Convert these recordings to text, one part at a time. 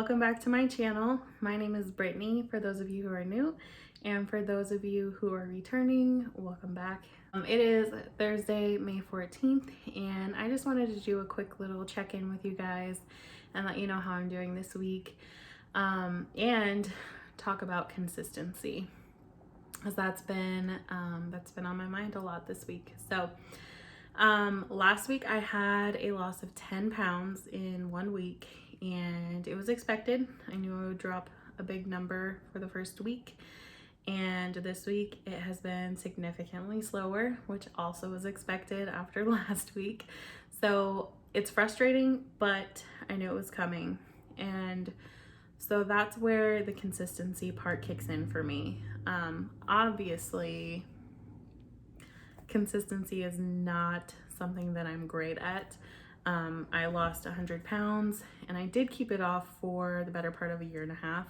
welcome back to my channel. My name is Brittany, for those of you who are new, and for those of you who are returning, welcome back. It is Thursday, May 14th, and I just wanted to do a quick little check-in with you guys and let you know how I'm doing this week, and talk about consistency, because that's been on my mind a lot this week. So last week I had a loss of 10 pounds in 1 week, and it was expected. I knew I would drop a big number for the first week, and this week it has been significantly slower, which also was expected after last week. So it's frustrating, but I knew it was coming. And so that's where the consistency part kicks in for me. Obviously, consistency is not something that I'm great at. I lost 100 pounds and I did keep it off for the better part of a year and a half,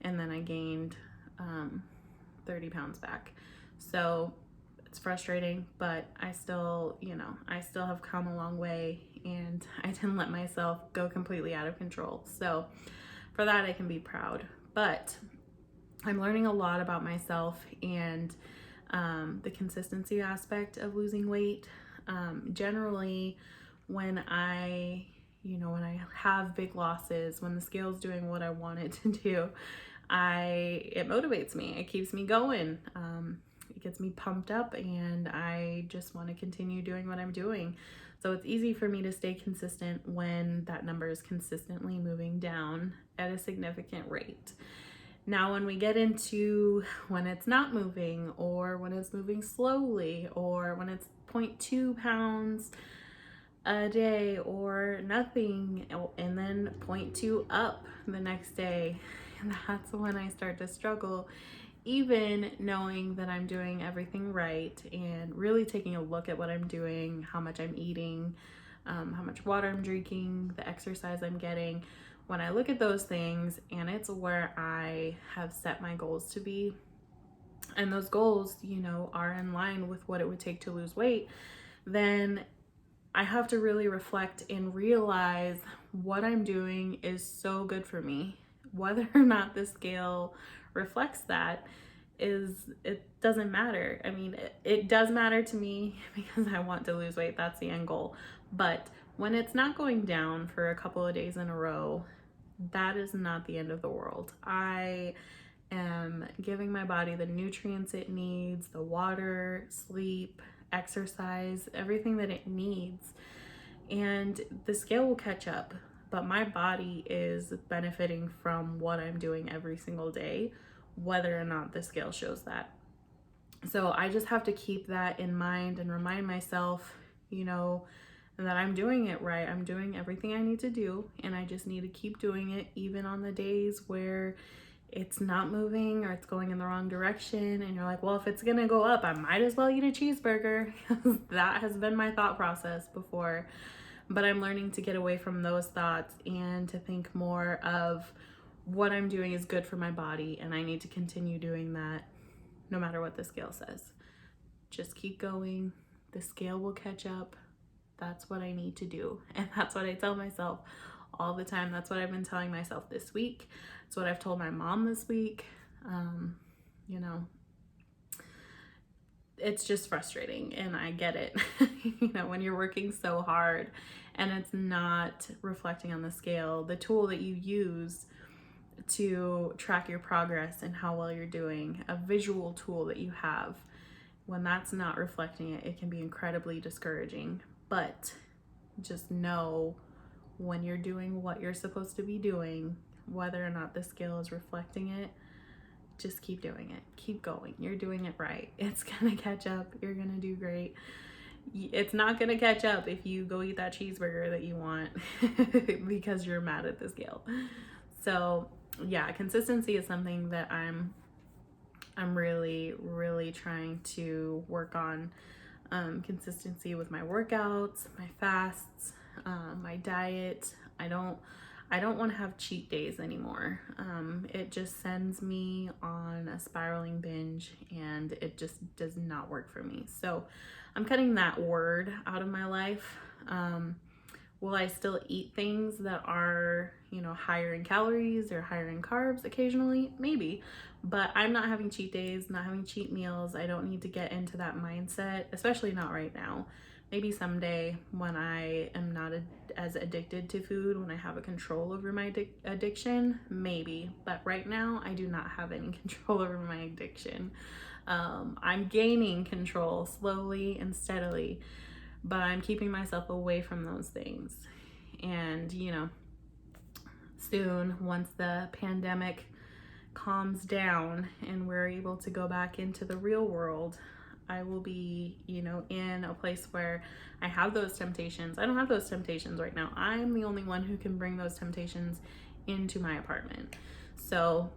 and then I gained 30 pounds back. So it's frustrating, but I still have come a long way, and I didn't let myself go completely out of control. So for that, I can be proud. But I'm learning a lot about myself and the consistency aspect of losing weight. Generally, when I have big losses, when the scale's doing what I want it to do, it motivates me. It keeps me going. It gets me pumped up, and I just want to continue doing what I'm doing. So it's easy for me to stay consistent when that number is consistently moving down at a significant rate. Now, when we get into when it's not moving, or when it's moving slowly, or when it's 0.2 pounds a day or nothing, and then 0.2 up the next day, and that's when I start to struggle, even knowing that I'm doing everything right and really taking a look at what I'm doing, how much I'm eating, how much water I'm drinking, the exercise I'm getting. When I look at those things, and it's where I have set my goals to be, and those goals, are in line with what it would take to lose weight, then I have to really reflect and realize what I'm doing is so good for me. Whether or not the scale reflects that, it doesn't matter. I mean, it does matter to me because I want to lose weight. That's the end goal. But when it's not going down for a couple of days in a row, that is not the end of the world. I am giving my body the nutrients it needs, the water, sleep, exercise, everything that it needs, and the scale will catch up. But my body is benefiting from what I'm doing every single day, whether or not the scale shows that. So I just have to keep that in mind and remind myself, that I'm doing it right. I'm doing everything I need to do, and I just need to keep doing it, even on the days where it's not moving or it's going in the wrong direction, and you're like, well, if it's gonna go up, I might as well eat a cheeseburger. That has been my thought process before. But I'm learning to get away from those thoughts and to think more of what I'm doing is good for my body, and I need to continue doing that no matter what the scale says. Just keep going. The scale will catch up. That's what I need to do. And that's what I tell myself all the time. That's what I've been telling myself this week. It's what I've told my mom this week. It's just frustrating, and I get it. When you're working so hard and it's not reflecting on the scale, the tool that you use to track your progress and how well you're doing, a visual tool that you have, when that's not reflecting it, it can be incredibly discouraging. But just know, when you're doing what you're supposed to be doing, whether or not the scale is reflecting it, just keep doing it. Keep going. You're doing it right. It's gonna catch up. You're gonna do great. It's not gonna catch up if you go eat that cheeseburger that you want because you're mad at the scale. So yeah, consistency is something that I'm really, really trying to work on. Consistency with my workouts, my fasts, my diet. I don't want to have cheat days anymore. It just sends me on a spiraling binge, and it just does not work for me. So I'm cutting that word out of my life. Will I still eat things that are, you know, higher in calories or higher in carbs occasionally? Maybe. But I'm not having cheat days, not having cheat meals. I don't need to get into that mindset, especially not right now. Maybe someday when I am not as addicted to food, when I have a control over my addiction, maybe. But right now, I do not have any control over my addiction. I'm gaining control slowly and steadily, but I'm keeping myself away from those things. And, you know, soon, once the pandemic calms down and we're able to go back into the real world, I will be, you know, in a place where I have those temptations. I don't have those temptations right now. I'm the only one who can bring those temptations into my apartment. So,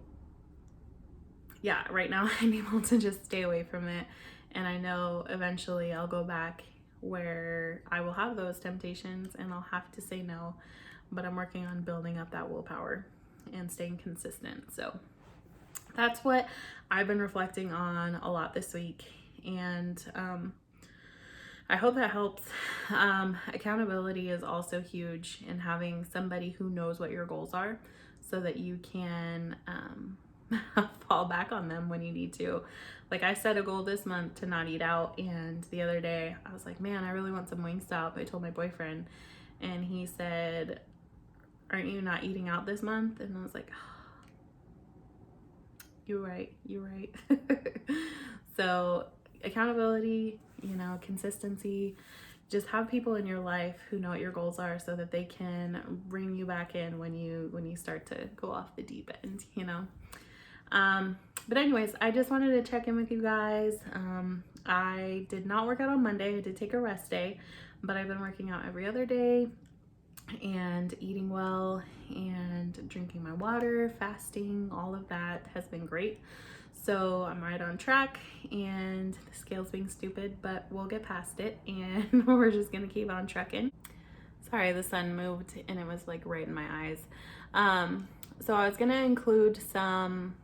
yeah, right now I'm able to just stay away from it. And I know eventually I'll go back where I will have those temptations and I'll have to say no. But I'm working on building up that willpower and staying consistent. So that's what I've been reflecting on a lot this week. And I hope that helps. Accountability is also huge in having somebody who knows what your goals are so that you can fall back on them when you need to. Like, I set a goal this month to not eat out, and the other day I was like, man, I really want some Wingstop. I told my boyfriend, and he said, aren't you not eating out this month? And I was like, oh, you're right. So accountability, you know, consistency, just have people in your life who know what your goals are so that they can bring you back in when you start to go off the deep end, you know. But anyways, I just wanted to check in with you guys. I did not work out on Monday. I did take a rest day, but I've been working out every other day and eating well and drinking my water, fasting, all of that has been great. So I'm right on track, and the scale's being stupid, but we'll get past it and we're just gonna keep on trucking. Sorry, the sun moved and it was like right in my eyes. So I was gonna include some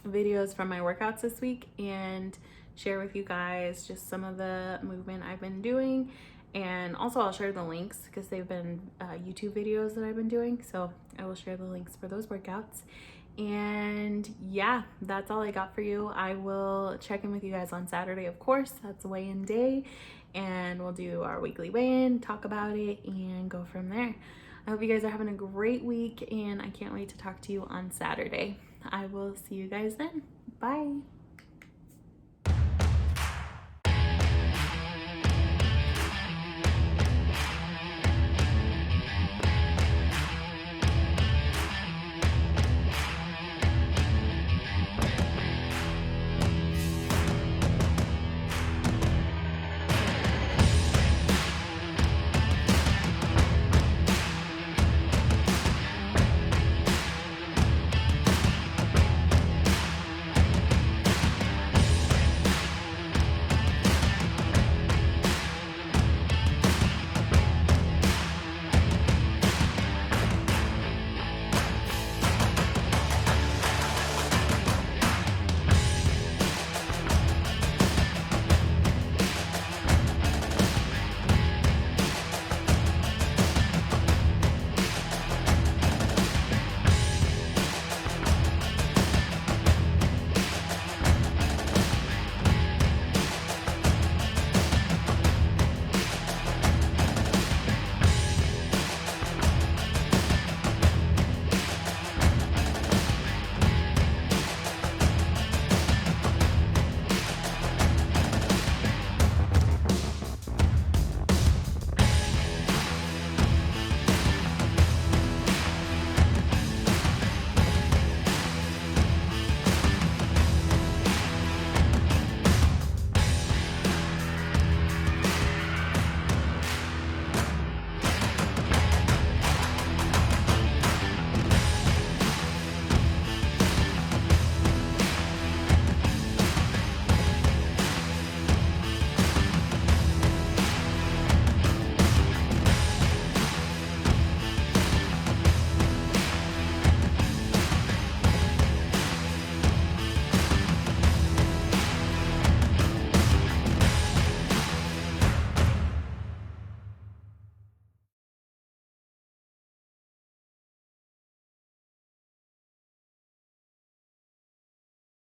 videos from my workouts this week and share with you guys just some of the movement I've been doing, and also I'll share the links because they've been YouTube videos that I've been doing, so I will share the links for those workouts. And yeah, that's all I got for you. I will check in with you guys on Saturday, of course. That's weigh-in day, and we'll do our weekly weigh-in, talk about it, and go from there. I hope you guys are having a great week, and I can't wait to talk to you on Saturday. I will see you guys then. Bye.